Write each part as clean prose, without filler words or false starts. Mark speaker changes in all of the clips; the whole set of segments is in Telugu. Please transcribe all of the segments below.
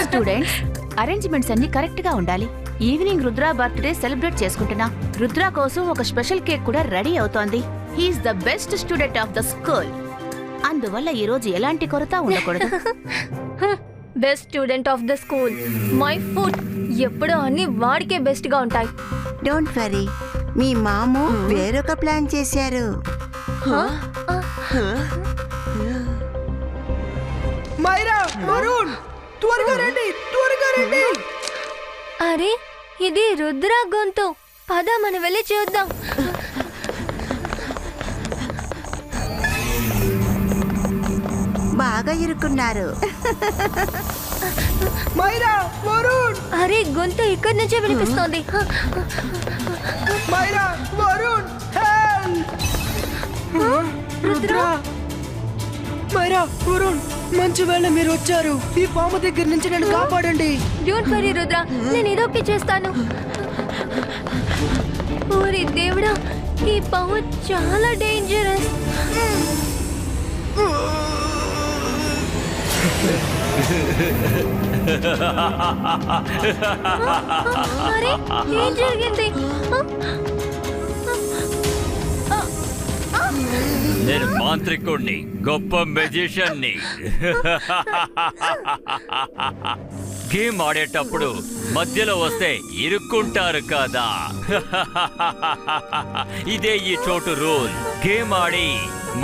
Speaker 1: స్టూడెంట్స్, అరేంజ్మెంట్స్ అన్ని కరెక్ట్ గా ఉండాలి. ఈవినింగ్ రుద్ర బర్త్డే సెలబ్రేట్ చేసుకుంటున్నా. రుద్ర కోసం ఒక స్పెషల్ కేక్ కూడా రెడీ అవుతోంది. He's the best student of the school. అందువల్ల ఈ రోజు ఎలాంటి కొరత ఉండకూడదు.
Speaker 2: Best student of the school. My food ఎప్పుడూ అన్ని వాడికే బెస్ట్ గా ఉంటాయి.
Speaker 3: డోంట్ వరీ, మీ మాము వేరొక ప్లాన్ చేశారు.
Speaker 4: మైరా, వరుణ్, త్వరగా రండి, త్వరగా రండి.
Speaker 2: అరే, ఇది రుద్ర గొంతు. పద మనం వెళ్ళి చూద్దాం.
Speaker 3: బాగా ఇరుక్కున్నారు.
Speaker 4: మైరా, వరుణ్,
Speaker 2: అరే, గొంతు ఇక్కడి నుంచే వినిపిస్తోంది.
Speaker 4: మైరా, వరుణ్, హెల్ప్! రుద్ర, మైరా, వరుణ్, మంచి వేళ మీరు వచ్చారు. ఈ పాము దగ్గర నుంచి నన్ను కాపాడండి.
Speaker 2: డోంట్ వరీ రుద్ర, నేను ఏదోకి చేస్తాను. ఓరి దేవుడా, ఈ పాము చాలా డేంజరస్. అరే, ఏం జరిగింది?
Speaker 5: నేను మాంత్రికుణ్ణి, గొప్ప మెజిషియన్ని. గేమ్ ఆడేటప్పుడు మధ్యలో వస్తే ఇరుక్కుంటారు కదా. ఇదే ఈ చోటు రూల్. గేమ్ ఆడి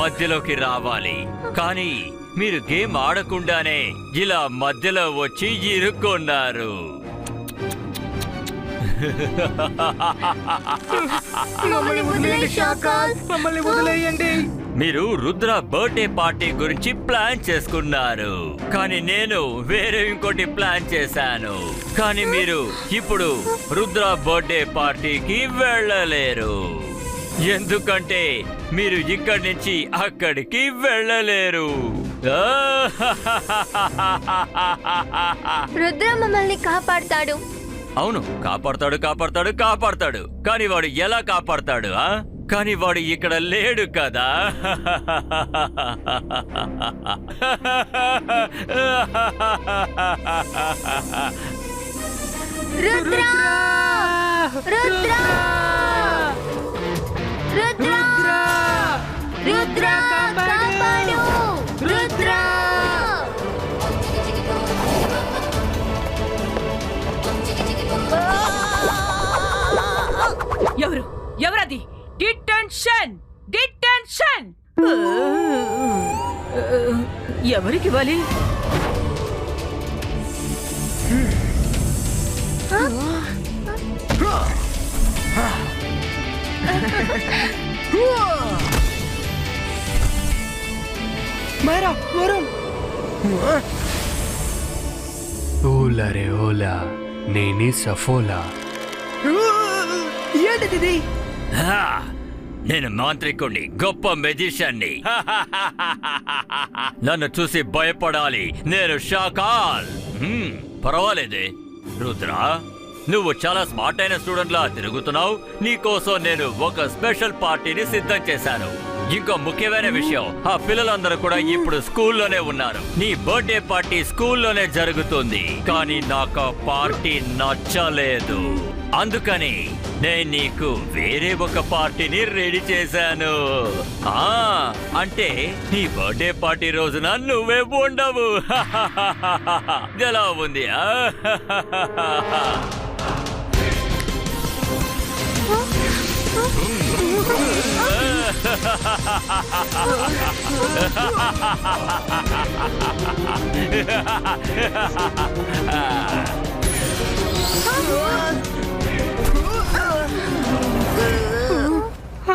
Speaker 5: మధ్యలోకి రావాలి. కానీ మీరు గేమ్ ఆడకుండానే ఇలా మధ్యలో వచ్చి ఇరుక్కున్నారు.
Speaker 4: మమ్మల్ని వదిలేయండి.
Speaker 5: మీరు రుద్ర బర్త్డే పార్టీ గురించి ప్లాన్ చేసుకున్నారు, కానీ నేను వేరే ఇంకోటి ప్లాన్ చేశాను. కానీ మీరు ఇప్పుడు రుద్ర బర్త్డే పార్టీకి వెళ్ళలేరు, ఎందుకంటే మీరు ఇక్కడి నుంచి అక్కడికి వెళ్ళలేరు.
Speaker 2: రుద్ర మమ్మల్ని కాపాడతాడు.
Speaker 5: అవును, కాపాడతాడు కాపాడతాడు కాపాడతాడు. కానీ వాడు ఎలా కాపాడతాడు? కానీ వాడు ఇక్కడ లేడు కదా.
Speaker 2: రుద్ర! రుద్ర! రుద్ర! రుద్ర! కాపాడు! రుద్ర!
Speaker 1: ఎవరది? డిటెన్షన్! డిటెన్షన్! ఎవరికి ఇవ్వాలి?
Speaker 4: మైరా, వరుణ్.
Speaker 6: ఓలా రే ఓలా, నేనే సఫోలా.
Speaker 4: ఏంటిది?
Speaker 5: నేను మాంత్రికుణ్ణి, గొప్ప మెజిషియన్ని. నన్ను చూసి భయపడాలి. నేను షాకాల్. పర్వాలేదే రుద్ర, నువ్వు చాలా స్మార్ట్ అయిన స్టూడెంట్ లా తిరుగుతున్నావు. నీకోసం నేను ఒక స్పెషల్ పార్టీని సిద్ధం చేశాను. ఇంకో ముఖ్యమైన విషయం, ఆ పిల్లలందరూ కూడా ఇప్పుడు స్కూల్లోనే ఉన్నారు. నీ బర్త్డే పార్టీ స్కూల్లోనే జరుగుతుంది. కానీ నాకు ఆ పార్టీ నచ్చలేదు, అందుకని నేను నీకు వేరే ఒక పార్టీని రెడీ చేశాను. అంటే నీ బర్త్డే పార్టీ రోజున నువ్వే ఉండవు. ఎలా ఉంది?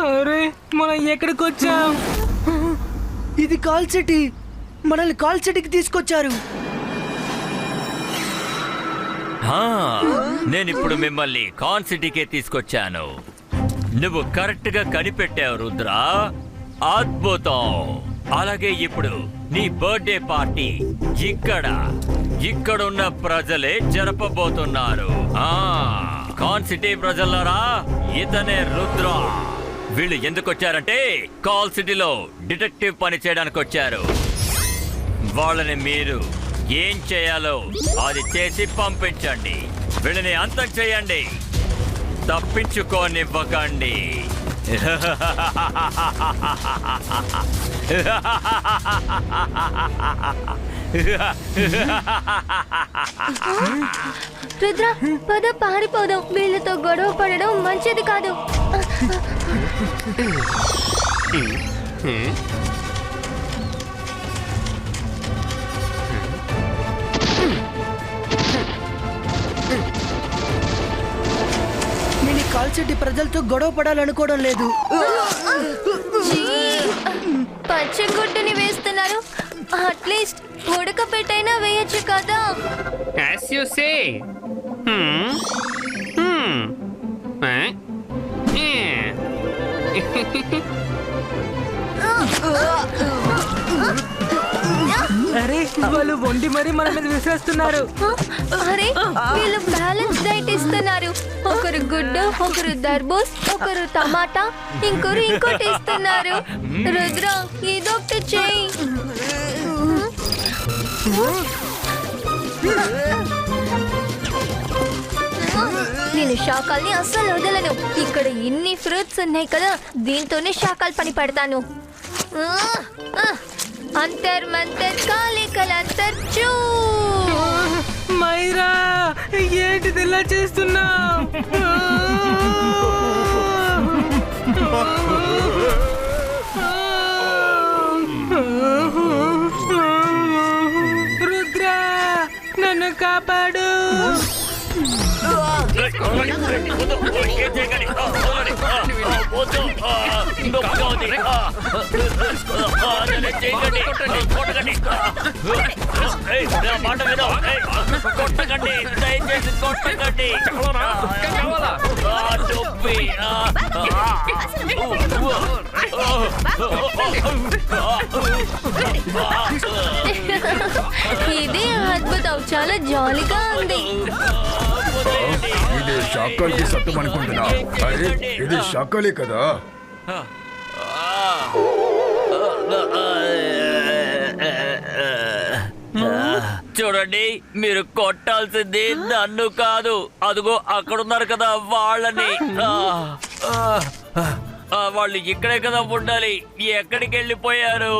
Speaker 4: అరే, మనం ఎక్కడికి వచ్చాం? ఇది కాల్ సిటీ. మనల్ని కాల్ సిటీకి తీసుకొచ్చారు.
Speaker 5: నేనిప్పుడు మిమ్మల్ని కాన్ సిటీకే తీసుకొచ్చాను. నువ్వు కరెక్ట్ గా కనిపెట్టావు రుద్ర, అద్భుతం. అలాగే ఇప్పుడు నీ బర్త్డే పార్టీ ఇక్కడున్న ప్రజలే జరపబోతున్నారు. కాన్ సిటీ ప్రజలారా, ఇతనే రుద్ర. వీళ్ళు ఎందుకు వచ్చారంటే కాల్ సిటీలో డిటెక్టివ్ పని చేయడానికి వచ్చారు. వాళ్ళని మీరు ఏం చేయాలో అది చేసి పంపించండి. వీళ్ళని అంతం చేయండి, తప్పించుకోనివ్వకండి.
Speaker 2: రుద్ర, పద పారిపోదాం. వీళ్ళతో గొడవ పడడం మంచిది కాదు.
Speaker 4: నేను ఈ కాల్చెట్టి ప్రజలతో గొడవ పడాలనుకోవడం లేదు.
Speaker 2: పచ్చిగుడ్డుని వేస్తున్నారు. అట్లీస్ట్ ఉడకపెట్టైనా వేయచ్చు కదా.
Speaker 7: As you say.
Speaker 4: అరే వాళ్ళు వండి మరి మన మీద విసిరేస్తున్నారు.
Speaker 2: అరే వీళ్ళు బ్యాలెన్స్ డైట్ ఇస్తున్నారు. ఒకరు గుడ్డు, ఒకరు దర్బూస్, ఒకరు టమాటా, ఇంకోటి ఇస్తున్నారు. రుద్ర, ఇదొకటి చెయ్యి. నేను శాకాల్ని అస్సలు వదలను. ఇక్కడ ఇన్ని ఫ్రూట్స్ ఉన్నాయి కదా, దీంతోనే శాకాలు పని పడతాను. అంతర్ మంతర్ కాలే కలంతర్ చూ.
Speaker 4: మైరా, ఏంటిది ఇలా చేస్తున్నా? రుద్ర, నన్ను కాపాడు.
Speaker 2: ఇది అద్భుతం, చాలా జాలీగా ఉంది.
Speaker 8: ఇది శాకాలకి సత్యం అనుకుంటున్నా. అరే ఇది శాకాలే కదా.
Speaker 5: చూడండి, మీరు కొట్టాల్సింది నన్ను కాదు, అదిగో అక్కడున్నారు కదా వాళ్ళని. వాళ్ళు ఇక్కడే కదా ఉండాలి. ఎక్కడికి వెళ్ళిపోయారు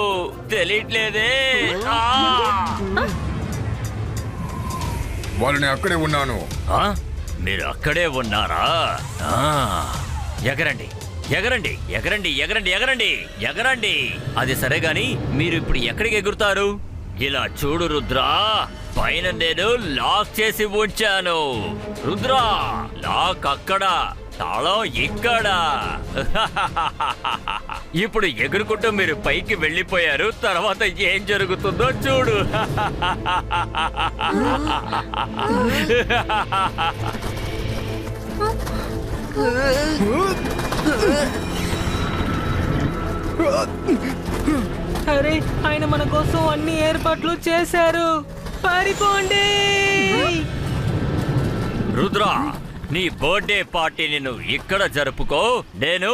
Speaker 5: తెలియట్లేదే.
Speaker 8: వాళ్ళని అక్కడే ఉన్నాను.
Speaker 5: మీరు అక్కడే ఉన్నారా? ఎగరండి ఎగరండి ఎగరండి ఎగరండి ఎగరండి ఎగరండి. అది సరే గాని మీరు ఇప్పుడు ఎక్కడికి ఎగురుతారు? ఇలా చూడు రుద్రా, పైన నేను లాక్ చేసి ఉంచాను. రుద్రా, లాక్ అక్కడ, తాళం ఇక్కడ. ఇప్పుడు ఎగురుకుంటూ మీరు పైకి వెళ్ళిపోయారు. తర్వాత ఏం జరుగుతుందో చూడు.
Speaker 4: అరే, ఆయన మన కోసం అన్ని ఏర్పాట్లు చేశారు. పారిపోండి.
Speaker 5: రుద్రా, నీ బర్త్డే పార్టీని నువ్వు ఇక్కడ జరుపుకో. నేను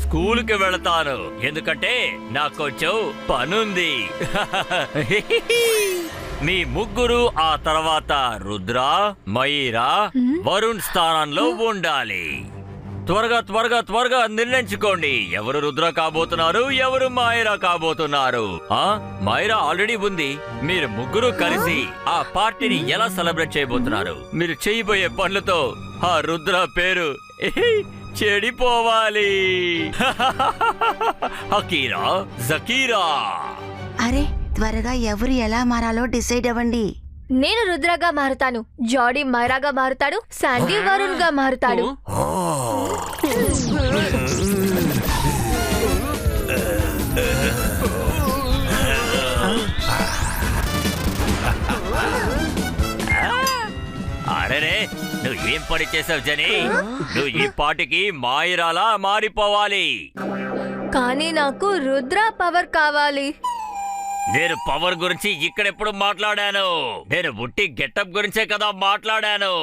Speaker 5: స్కూల్కి వెళతాను, ఎందుకంటే నాకు కొంచెం పనుంది. మీ ముగ్గురు ఆ తర్వాత రుద్రా, మైరా, వరుణ్ స్థానంలో ఉండాలి. త్వరగా త్వరగా త్వరగా నిర్ణయించుకోండి, ఎవరు రుద్ర కాబోతున్నారు, ఎవరు మైరా కాబోతున్నారు. మైరా ఆల్రెడీ ఉంది. మీరు ముగ్గురు కలిసి ఆ పార్టీని ఎలా సెలబ్రేట్ చేయబోతున్నారు? మీరు చేయబోయే పనులతో ఆ రుద్ర పేరు చెడిపోవాలి. హకీరా, జకీరా.
Speaker 3: అరే త్వరగా ఎవరు ఎలా మారాలో డిసైడ్ అవ్వండి.
Speaker 2: నేను రుద్రగా మారుతాను, జాడీ మైరాగా మారుతాడు, శాండీ వరుణ్ గా మారుతాడు.
Speaker 5: అరే, నువ్వు ఏం పని చేసావు జని? నువ్వు ఈ పాటికి మాయిరాలా మారిపోవాలి.
Speaker 2: కానీ నాకు రుద్ర పవర్ కావాలి.
Speaker 5: నేను పవర్ గురించి ఇక్కడెప్పుడు మాట్లాడాను? నేను ఉట్టి గెటప్ గురించే కదా మాట్లాడాను.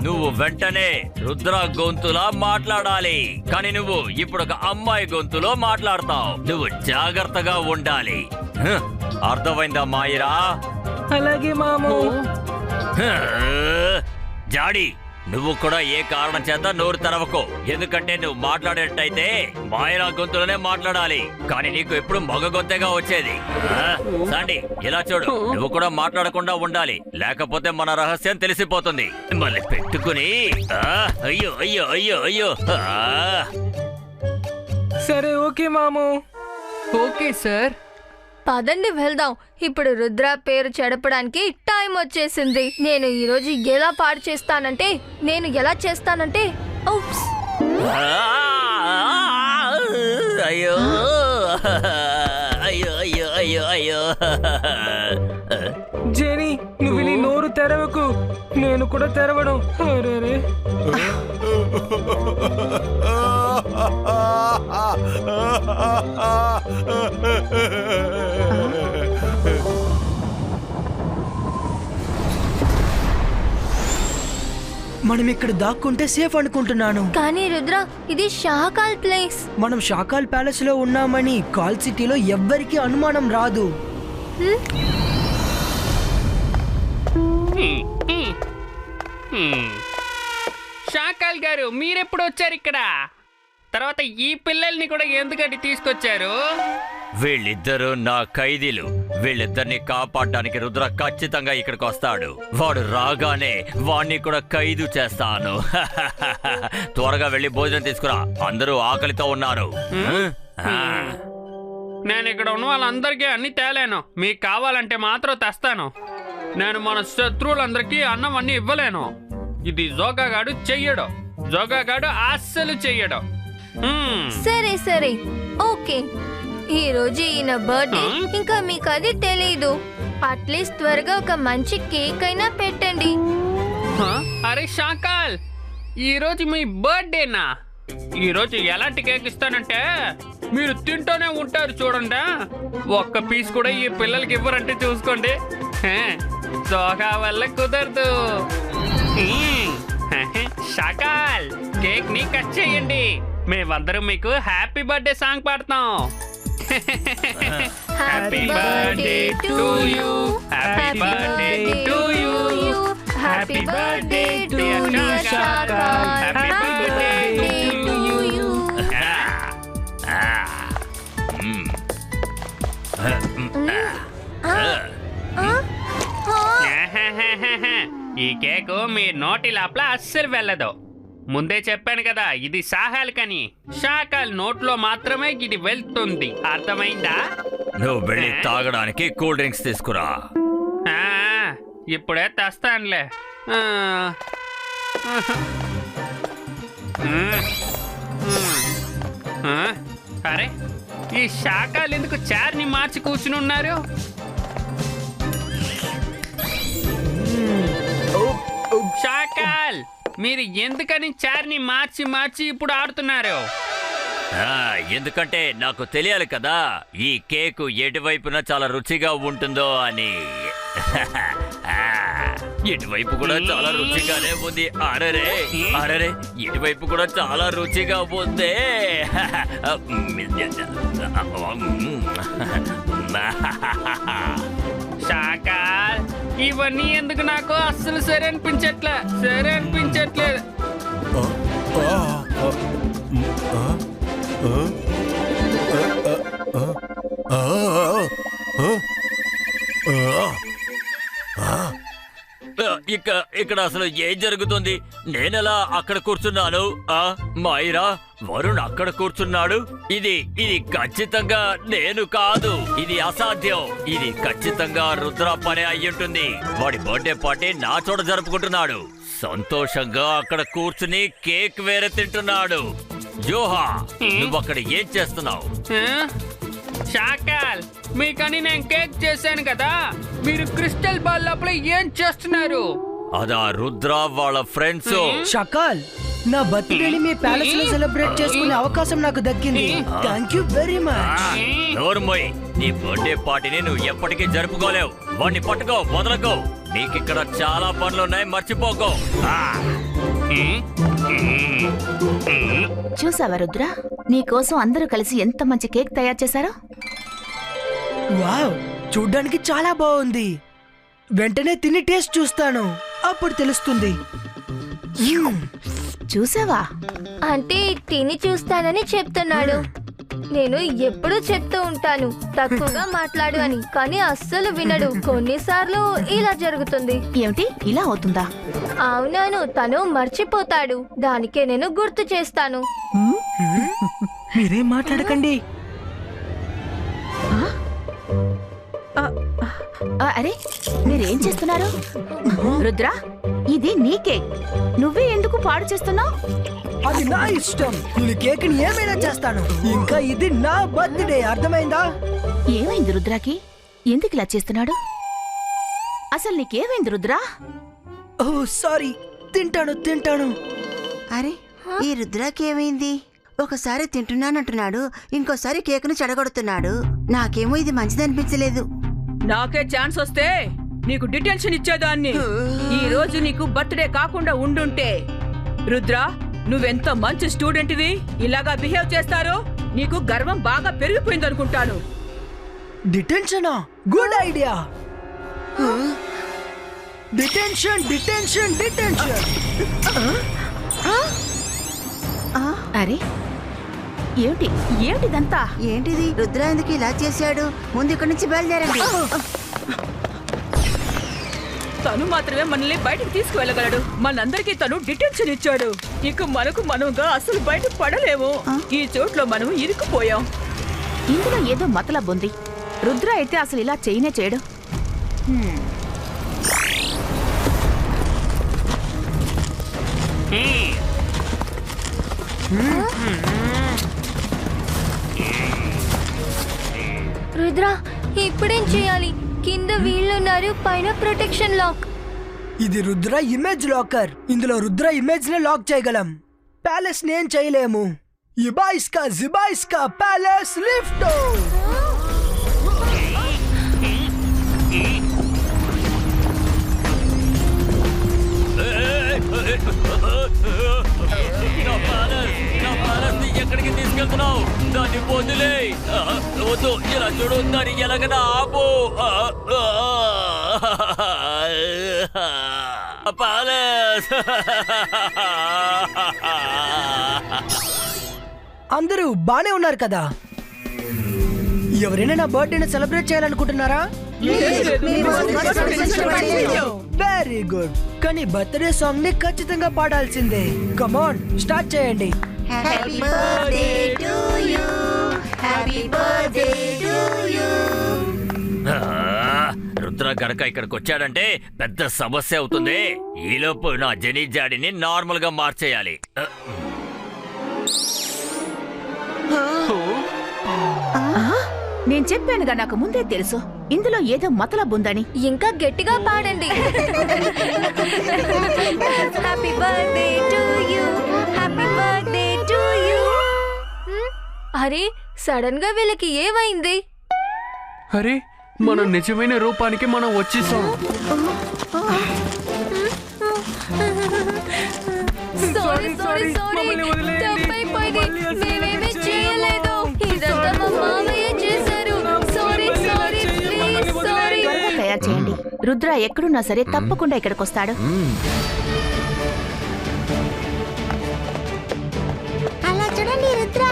Speaker 5: నువ్వు వెంటనే రుద్ర గొంతులా మాట్లాడాలి, కానీ నువ్వు ఇప్పుడు ఒక అమ్మాయి గొంతులో మాట్లాడతావు. నువ్వు జాగ్రత్తగా ఉండాలి. అర్థమైందా మాయిరా?
Speaker 4: అలాగే మాము.
Speaker 5: జాడి, నువ్వు కూడా ఏ కారణం చేత నోరు తెరవకు. ఎందుకంటే నువ్వు మాట్లాడేటైతే మాయరా గొంతులోనే మాట్లాడాలి, కానీ నీకు ఎప్పుడు మగ గొంతేగా వచ్చేది. సాండి, ఇలా చూడు, నువ్వు కూడా మాట్లాడకుండా ఉండాలి, లేకపోతే మన రహస్యం తెలిసిపోతుంది. మళ్ళీ పెట్టుకుని అయ్యో అయ్యో అయ్యో అయ్యో.
Speaker 4: సరే ఓకే మాము.
Speaker 6: Okay sir.
Speaker 2: పదండి వెళ్దాం. ఇప్పుడు రుద్ర పేరు చెడపడానికి టైం వచ్చేసింది. నేను ఈరోజు ఎలా పాడు చేస్తానంటే ఔప్స్.
Speaker 5: అయ్యో అయ్యో అయ్యో అయ్యో అయ్యో.
Speaker 4: జెనీ, నువ్వు నీ నోరు తెరవకు, నేను కూడా తెరవడం. అరే మనం ఇక్కడ దాక్కుంటే సేఫ్ అనుకుంటున్నాను.
Speaker 2: కానీ రుద్ర, ఇది షాకాల్ ప్లేస్.
Speaker 4: మనం షాకాల్ ప్యాలెస్ లో ఉన్నామని కాల్ సిటీలో ఎవ్వరికీ అనుమానం రాదు.
Speaker 7: షాకాల్ గారు, మీరెప్పుడు వచ్చారు ఇక్కడ? తర్వాత ఈ పిల్లల్ని కూడా ఎందుకంటే తీసుకొచ్చారు?
Speaker 5: వీళ్ళిద్దరూ నా ఖైదీలు. వీళ్ళిద్దరిని కాపాడడానికి రుద్ర ఖచ్చితంగా ఇక్కడికి వస్తాడు. వాడు రాగానే వాణ్ణి కూడా ఖైదు చేస్తాను. త్వరగా వెళ్ళి భోజనం తీసుకురా, అందరూ ఆకలితో ఉన్నారు.
Speaker 7: నేను ఇక్కడ ఉన్న వాళ్ళందరికీ అన్ని తేలేను. మీకు కావాలంటే మాత్రం తెస్తాను. నేను మన శత్రువులందరికీ అన్నం అన్ని ఇవ్వలేను. ఇది జోగాగాడు చెయ్యడు. జోగాగాడు అస్సలు చెయ్యడు.
Speaker 2: సరే సరే ఓకే. ఈ రోజు ఈయన బర్త్డే, ఇంకా మీకు అది తెలీదు. అట్లీస్ట్ త్వరగా ఒక మంచి కేక్ అయినా పెట్టండి.
Speaker 7: అరే షాకాల్, ఈరోజు మీ బర్త్డేనా? ఈరోజు ఎలాంటి కేక్ ఇస్తానంటే మీరు తింటూనే ఉంటారు చూడండి. ఒక్క పీస్ కూడా ఈ పిల్లలకి ఇవ్వరంటే చూసుకోండి. జోగా వల్ల కుదరదు. షాకాల్, కేక్ ని కట్ చేయండి. మేమందరం మీకు హ్యాపీ బర్త్డే సాంగ్ పాడతాం. Happy birthday to you, happy birthday to you, happy birthday to షాకాల్, హ్యాపీ బర్త్డే టు యూ. ఈ కేకు మీ నోటి లోపల అస్సలు వెళ్ళదు. ముందే చెప్పాను కదా, ఇది సాహాల్కని. షాకాల్ నోట్లో మాత్రమే ఇది వెళ్తుంది. అర్థమైందా?
Speaker 5: నువ్వు వెళ్ళి తాగడానికి కూల్ డ్రింక్స్ తీసుకురా.
Speaker 7: ఇప్పుడే తెస్తానులే. అరే, ఈ షాకాల్ ఎందుకు చార్ని మార్చి కూర్చుని ఉన్నారు? షాకాల్, మీరు ఎందుకని చార్ని మార్చి మార్చి ఇప్పుడు ఆడుతున్నారు?
Speaker 5: ఎందుకంటే నాకు తెలియాలి కదా ఈ కేకు ఎటువైపున చాలా రుచిగా ఉంటుందో అని. ఇటువైపు కూడా చాలా రుచిగానే ఉంది. అరరే అరరే, ఇటువైపు కూడా చాలా రుచిగా ఉంది.
Speaker 7: షాకాల్, ఇవన్నీ ఎందుకు నాకు అస్సలు సరే అనిపించట్లేదు.
Speaker 5: ఇక్కడ అసలు ఏం జరుగుతుంది? నేనెలా అక్కడ కూర్చున్నాను? మాయిరా, వరుణ్ అక్కడ కూర్చున్నాడు. ఇది ఖచ్చితంగా నేను కాదు. ఇది అసాధ్యం. ఇది ఖచ్చితంగా రుద్ర పనే అయ్యుంటుంది. వాడి బర్త్డే పార్టీ నా చోట జరుపుకుంటున్నాడు. సంతోషంగా అక్కడ కూర్చుని కేక్ వేరే తింటున్నాడు. జోహా, నువ్వు అక్కడ ఏం చేస్తున్నావు?
Speaker 7: షాకాల్, మీకని నేను కేక్ చేశాను కదా, మీరు క్రిస్టల్ బాల్ లోపల ఏం చేస్తున్నారు?
Speaker 5: అదా రుద్ర వాళ్ళ ఫ్రెండ్స్.
Speaker 4: షకాల్, నా బర్త్డేని మీ ప్యాలెస్ లో సెలబ్రేట్ చేసుకునే అవకాశం నాకు దక్కింది. Thank you very much.
Speaker 5: నోర్మోయ్, నీ బర్త్డే పార్టీని నువ్వు ఎప్పటికీ జరుపుకోలేవు. వాడిని పట్టుకో, వదలకో. నీకిక్కడ చాలా పనులున్నాయి, మర్చిపోకో.
Speaker 1: చూసావా రుద్ర, నీకోసం అందరూ కలిసి ఎంత మంచి కేక్ తయారు చేశారో.
Speaker 4: వావ్, చూడ్డానికి చాలా బాగుంది. వెంటనే తిని టేస్ట్ చూస్తాను, అప్పుడు తెలుస్తుంది.
Speaker 1: చూసావా?
Speaker 2: అంటే తిని చూస్తానని చెప్తున్నాడు. నేను ఎప్పుడూ చెప్తూ ఉంటాను తక్కువగా మాట్లాడు అని, కానీ అస్సలు వినడు. కొన్నిసార్లు ఇలా జరుగుతుంది.
Speaker 1: ఏమిటి, ఇలా అవుతుందా?
Speaker 2: అవునాను, తను మర్చిపోతాడు. దానికే నేను గుర్తు చేస్తాను.
Speaker 4: మీరేం మాట్లాడకండి.
Speaker 1: అరే, మీరేం చేస్తున్నారు? రుద్ర, ఇది నీ కేక్. నువ్వే ఎందుకు పాడు చేస్తున్నావు?
Speaker 4: అది నా ఇష్టం. నేను కేక్ ని ఏమైనా చేస్తాను. ఇంకా ఇది నా బర్త్డే, అర్థమైందా?
Speaker 1: ఏమైంది రుద్రాకి? ఎందుకు ఇలా చేస్తున్నాడు? అసలు నీకేమైంది రుద్రా?
Speaker 4: ఓ సారీ, తింటాను.
Speaker 3: అరే, ఈ రుద్రాకి ఏమైంది? ఒకసారి తింటున్నానంటున్నాడు, ఇంకోసారి కేకును చెడగొడుతున్నాడు. నాకేమో ఇది మంచిదనిపించలేదు.
Speaker 9: నాకే ఛాన్స్ వస్తే నీకు డిటెన్షన్ ఇచ్చేదాన్ని. ఈ రోజు నీకు బర్త్డే కాకుండా ఉండుంటే. రుద్ర, నువ్వెంత మంచి స్టూడెంట్వి. ఇలాగా బిహేవ్ చేస్తారు. నీకు గర్వం బాగా పెరిగిపోయిందనుకుంటాను.
Speaker 4: డిటెన్షనా? Good idea. డిటెన్షన్.
Speaker 1: అరే, ఏమిటిదంతా?
Speaker 3: ఏంటిది? రుద్ర ఎందుకు ఇలా చేశాడు? ముందు ఇక్కడి నుంచి బయలుదేరండి.
Speaker 9: తను మాత్రమే మనల్ని బయటకు తీసుకువెళ్ళగలడు. మనందరికీ తను డిటెన్షన్ ఇచ్చాడు. ఇక మనముగా అసలు బయట పడలేము. ఈ చోట్లో మనం ఇరుక్కుపోయాం.
Speaker 1: ఇందులో ఏదో మతలబ్ ఉంది. రుద్ర అయితే అసలు ఇలా చేయడు.
Speaker 2: రుద్ర, ఇప్పుడేం చేయాలి? కింద వీళ్ళున్నారు, పైన ప్రొటెక్షన్ లాక్.
Speaker 4: ఇది రుద్ర ఇమేజ్ లాకర్. ఇందులో రుద్ర ఇమేజ్ నే లాక్ చేయగలం. ప్యాలెస్ నేం చేయలేము. జిబాయిస్కా ప్యాలెస్ లిఫ్ట్.
Speaker 5: ఎక్కడికి తీసుకెళ్తున్నావు? దాన్ని వదిలే. వద్దు, ఇలా చూడు, దాన్ని ఎలాగైనా ఆపు. ప్యాలెస్.
Speaker 4: అందరూ బానే ఉన్నారు కదా? ఎవరైనా నా బర్త్డేని సెలబ్రేట్ చేయాలనుకుంటున్నారా? Very good. కానీ బర్త్డే సాంగ్ ని ఖచ్చితంగా పాడాల్సిందే. కమాన్, స్టార్ట్ చేయండి.
Speaker 3: Happy birthday to you, happy birthday to you.
Speaker 5: Rudra గనక ఇక్కడికి వచ్చాడంటే పెద్ద సమస్య అవుతుంది. ఈలోపు నా జనీ జాడిని నార్మల్ గా మార్చేయాలి.
Speaker 1: నేను చెప్పానుగా, నాకు ముందే తెలుసు ఇందులో ఏదో మతలబ్ ఉందని.
Speaker 2: ఇంకా గట్టిగా పాడండి. Happy birthday to you, happy birthday to you. అరే, సడన్ గా వీళ్ళకి ఏమైంది?
Speaker 7: అరే, మన నిజమైన రూపానికి మనం వచ్చేసాం.
Speaker 2: సారీ, తప్పైపోయింది. మేమేమీ చేయలేదు. ఇదంతా మా మామయ్య చేశారు. Sorry, please, sorry.
Speaker 1: తయారు చేయండి. రుద్ర ఎక్కడున్నా సరే తప్పకుండా ఇక్కడికి వస్తాడు.
Speaker 3: అలా చూడండి, రుద్ర.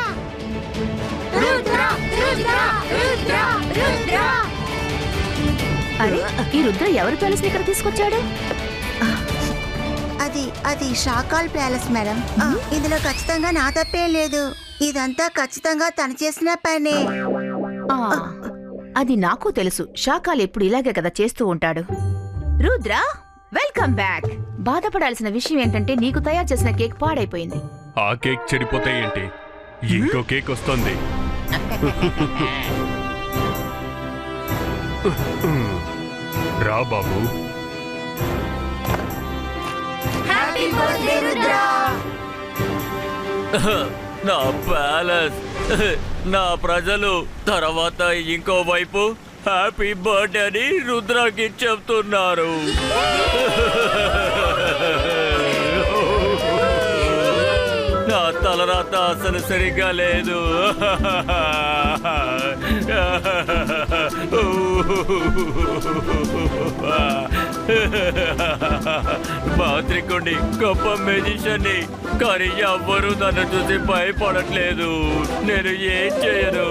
Speaker 1: అరే, ఈ రుద్ర ఎవరి ప్యాలెస్ ని ఇక్కడ తీసుకొచ్చాడు?
Speaker 3: అది షాకాల్ ప్యాలెస్ మేడం. ఇందులో ఖచ్చితంగా నా తప్పేం లేదు. ఇదంతా ఖచ్చితంగా తను చేసిన పనే.
Speaker 1: అది నాకు తెలుసు. షాకాల్ ఎప్పుడు ఇలాగే కదా చేస్తూ ఉంటాడు. Rudra, welcome back. బాధపడాల్సిన విషయం ఏంటంటే నీకు తయారు చేసిన కేక్ పాడైపోయింది.
Speaker 10: ఆ కేక్ చెడిపోతే ఏంటి, ఇంకో కేక్ వస్తుంది. రా బాబు.
Speaker 2: Happy birthday Rudra.
Speaker 5: నా ప్యాలెస్, నా ప్రజలు, తర్వాత ఇంకో వైపు హ్యాపీ బర్త్డే అని రుద్రాకి చెప్తున్నారు. నా తలరాత అసలు సరిగ్గా లేదు. మాంత్రికుణ్ణి, గొప్ప మెజిషియన్ని, కానీ ఎవ్వరూ నన్ను చూసి భయపడట్లేదు. నేను ఏం చేయను?